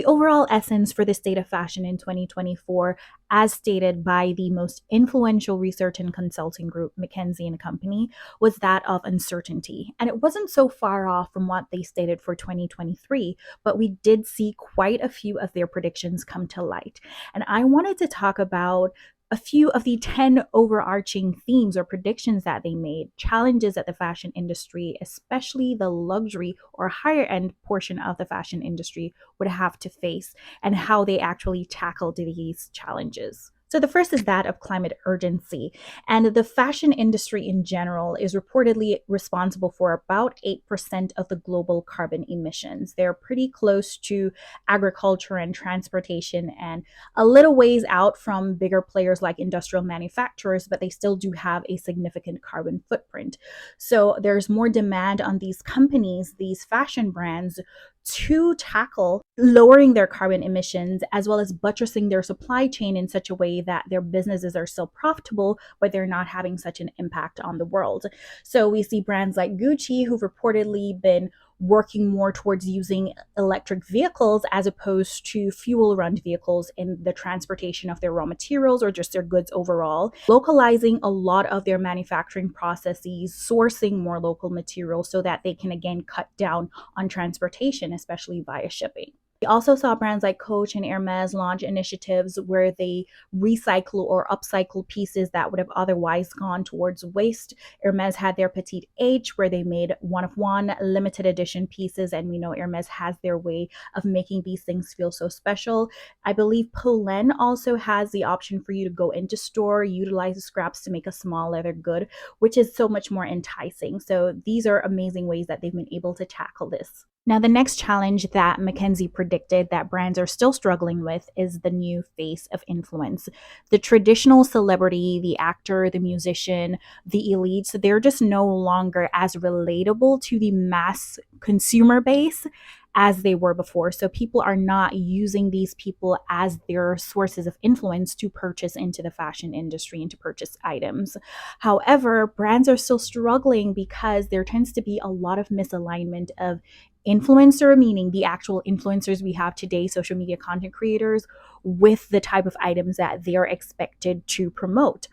The overall essence for the state of fashion in 2024, as stated by the most influential research and consulting group, McKinsey and Company, was that of uncertainty. And it wasn't so far off from what they stated for 2023, but we did see quite a few of their predictions come to light. And I wanted to talk about a few of the 10 overarching themes or predictions that they made, challenges that the fashion industry, especially the luxury or higher end portion of the fashion industry, would have to face, and how they actually tackled these challenges. So the first is that of climate urgency. And the fashion industry in general is reportedly responsible for about 8% of the global carbon emissions. They're pretty close to agriculture and transportation and a little ways out from bigger players like industrial manufacturers, but they still do have a significant carbon footprint. So there's more demand on these companies, these fashion brands, to tackle lowering their carbon emissions as well as buttressing their supply chain in such a way that their businesses are still profitable, but they're not having such an impact on the world. So we see brands like Gucci who've reportedly been working more towards using electric vehicles as opposed to fuel run vehicles in the transportation of their raw materials or just their goods overall, localizing a lot of their manufacturing processes, sourcing more local materials so that they can again cut down on transportation, especially via shipping. We also saw brands like Coach and Hermes launch initiatives where they recycle or upcycle pieces that would have otherwise gone towards waste. Hermes had their Petite H, where they made one of one limited edition pieces, and we know Hermes has their way of making these things feel so special. I believe Polen also has the option for you to go into store, utilize the scraps to make a small leather good, which is so much more enticing. So these are amazing ways that they've been able to tackle this. Now, the next challenge that McKinsey predicted that brands are still struggling with is the new face of influence. The traditional celebrity, the actor, the musician, the elites, they're just no longer as relatable to the mass consumer base as they were before. So people are not using these people as their sources of influence to purchase into the fashion industry and to purchase items. However, brands are still struggling because there tends to be a lot of misalignment of influencer, meaning the actual influencers we have today, social media content creators, with the type of items that they're expected to promote.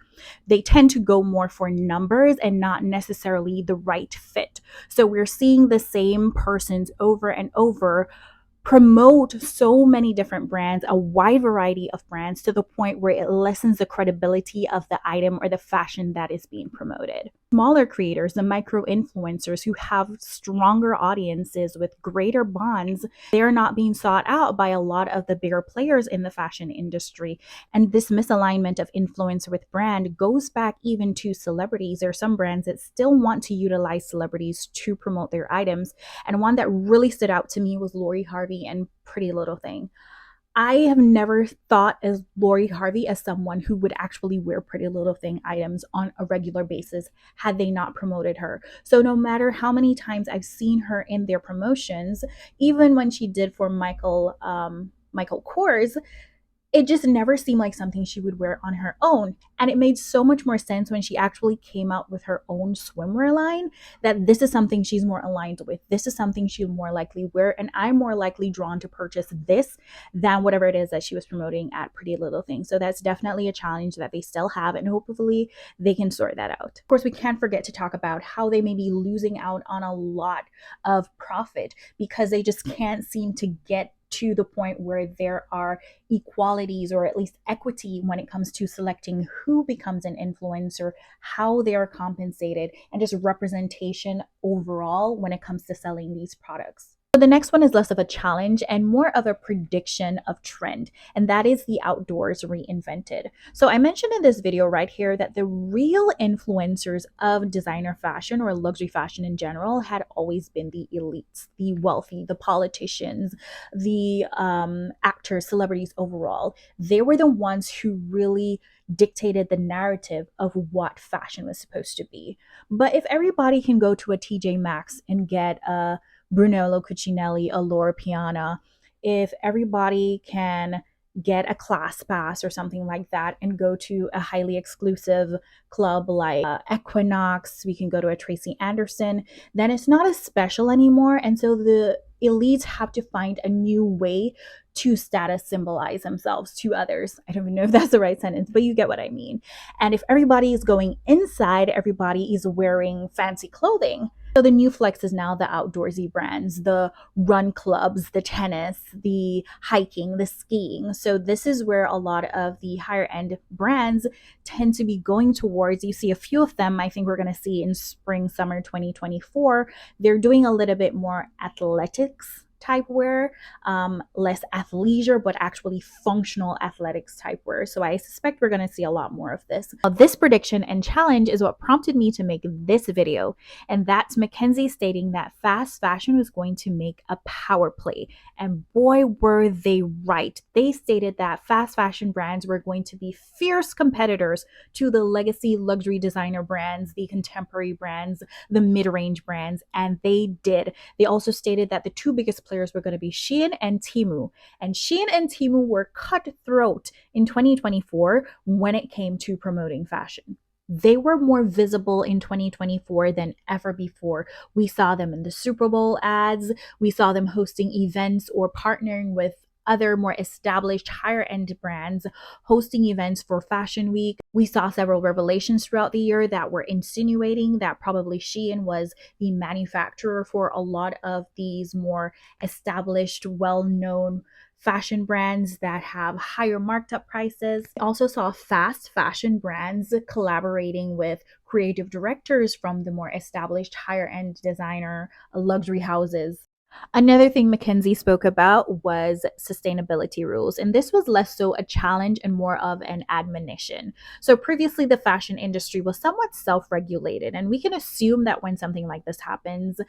They tend to go more for numbers and not necessarily the right fit. So we're seeing the same persons over and over promote so many different brands, a wide variety of brands, to the point where it lessens the credibility of the item or the fashion that is being promoted. Smaller creators, the micro influencers who have stronger audiences with greater bonds, they're not being sought out by a lot of the bigger players in the fashion industry. And this misalignment of influencer with brand goes back even to celebrities. There are some brands that still want to utilize celebrities to promote their items. And one that really stood out to me was Lori Harvey and Pretty Little Thing. I have never thought of Lori Harvey as someone who would actually wear Pretty Little Thing items on a regular basis had they not promoted her. So no matter how many times I've seen her in their promotions, even when she did for Michael Kors, it just never seemed like something she would wear on her own. And it made so much more sense when she actually came out with her own swimwear line, that this is something she's more aligned with. This is something she'll more likely wear. And I'm more likely drawn to purchase this than whatever it is that she was promoting at Pretty Little Thing. So that's definitely a challenge that they still have. And hopefully they can sort that out. Of course, we can't forget to talk about how they may be losing out on a lot of profit because they just can't seem to get to the point where there are equalities or at least equity when it comes to selecting who becomes an influencer, how they are compensated, and just representation overall when it comes to selling these products. So the next one is less of a challenge and more of a prediction of trend, and that is the outdoors reinvented. So I mentioned in this video right here that the real influencers of designer fashion or luxury fashion in general had always been the elites, the wealthy, the politicians, the actors, celebrities overall. They were the ones who really dictated the narrative of what fashion was supposed to be. But if everybody can go to a TJ Maxx and get a Brunello Cucinelli, a Loro Piana, if everybody can get a class pass or something like that and go to a highly exclusive club like Equinox, we can go to a Tracy Anderson, then it's not as special anymore. And so the elites have to find a new way to status symbolize themselves to others. I don't even know if that's the right sentence, but you get what I mean. And if everybody is going inside, everybody is wearing fancy clothing. So the new flex is now the outdoorsy brands, the run clubs, the tennis, the hiking, the skiing. So this is where a lot of the higher end brands tend to be going towards. You see a few of them, I think we're going to see in spring, summer 2024. They're doing a little bit more athletics type wear, less athleisure, but actually functional athletics type wear. So I suspect we're going to see a lot more of this. Now, this prediction and challenge is what prompted me to make this video. And that's McKinsey stating that fast fashion was going to make a power play. And boy, were they right. They stated that fast fashion brands were going to be fierce competitors to the legacy luxury designer brands, the contemporary brands, the mid-range brands, and they did. They also stated that the two biggest players were going to be Shein and Temu. And Shein and Temu were cutthroat in 2024 when it came to promoting fashion. They were more visible in 2024 than ever before. We saw them in the Super Bowl ads. We saw them hosting events or partnering with other more established higher end brands, hosting events for Fashion Week. We saw several revelations throughout the year that were insinuating that probably Shein was the manufacturer for a lot of these more established, well-known fashion brands that have higher marked up prices. We also saw fast fashion brands collaborating with creative directors from the more established higher end designer luxury houses. Another thing McKinsey spoke about was sustainability rules, and this was less so a challenge and more of an admonition. So previously, the fashion industry was somewhat self-regulated, and we can assume that when something like this happens,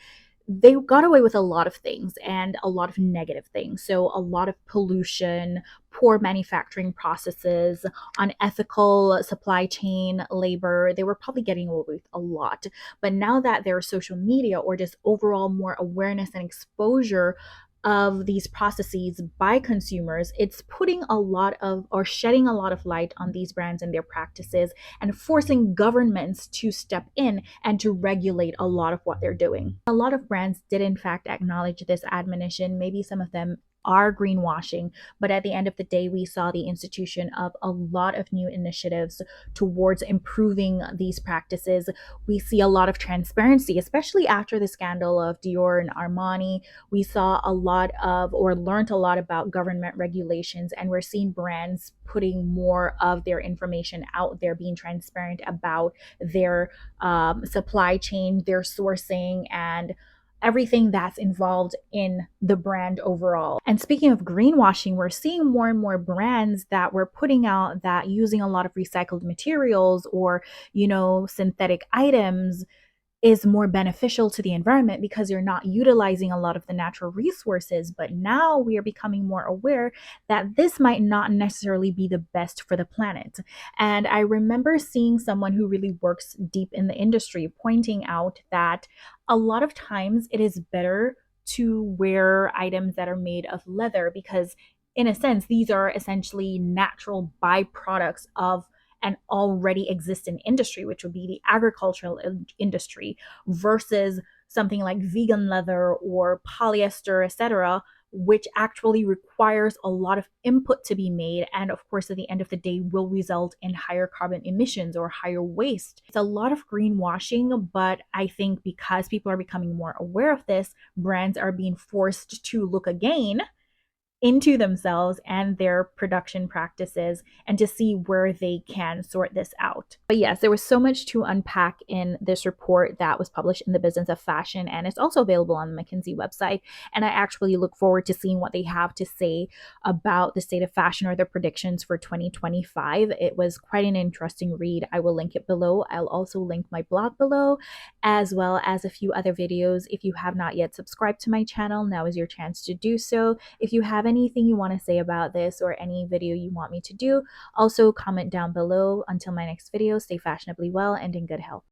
they got away with a lot of things and a lot of negative things. So a lot of pollution, poor manufacturing processes, unethical supply chain labor. They were probably getting away with a lot. But now that there's social media or just overall more awareness and exposure of these processes by consumers, it's putting a lot of or shedding a lot of light on these brands and their practices and forcing governments to step in and to regulate a lot of what they're doing. A lot of brands did in fact acknowledge this admonition. Maybe some of them are greenwashing, but at the end of the day, we saw the institution of a lot of new initiatives towards improving these practices. We see a lot of transparency, especially after the scandal of Dior and Armani. We saw a lot of, or learned a lot about government regulations, and we're seeing brands putting more of their information out there, being transparent about their supply chain, their sourcing, and everything that's involved in the brand overall. And speaking of greenwashing, we're seeing more and more brands that were putting out that using a lot of recycled materials or, synthetic items is more beneficial to the environment because you're not utilizing a lot of the natural resources. But now we are becoming more aware that this might not necessarily be the best for the planet. And I remember seeing someone who really works deep in the industry pointing out that a lot of times it is better to wear items that are made of leather because, in a sense, these are essentially natural byproducts of an already existing industry, which would be the agricultural industry, versus something like vegan leather or polyester, etc., which actually requires a lot of input to be made. And of course, at the end of the day, will result in higher carbon emissions or higher waste. It's a lot of greenwashing, but I think because people are becoming more aware of this, brands are being forced to look again into themselves and their production practices and to see where they can sort this out. But yes, there was so much to unpack in this report that was published in the Business of Fashion, and it's also available on the McKinsey website. And I actually look forward to seeing what they have to say about the state of fashion or their predictions for 2025. It was quite an interesting read. I will link it below. I'll also link my blog below, as well as a few other videos. If you have not yet subscribed to my channel, now is your chance to do so. If you have anything you want to say about this or any video you want me to do, also comment down below. Until my next video, stay fashionably well and in good health.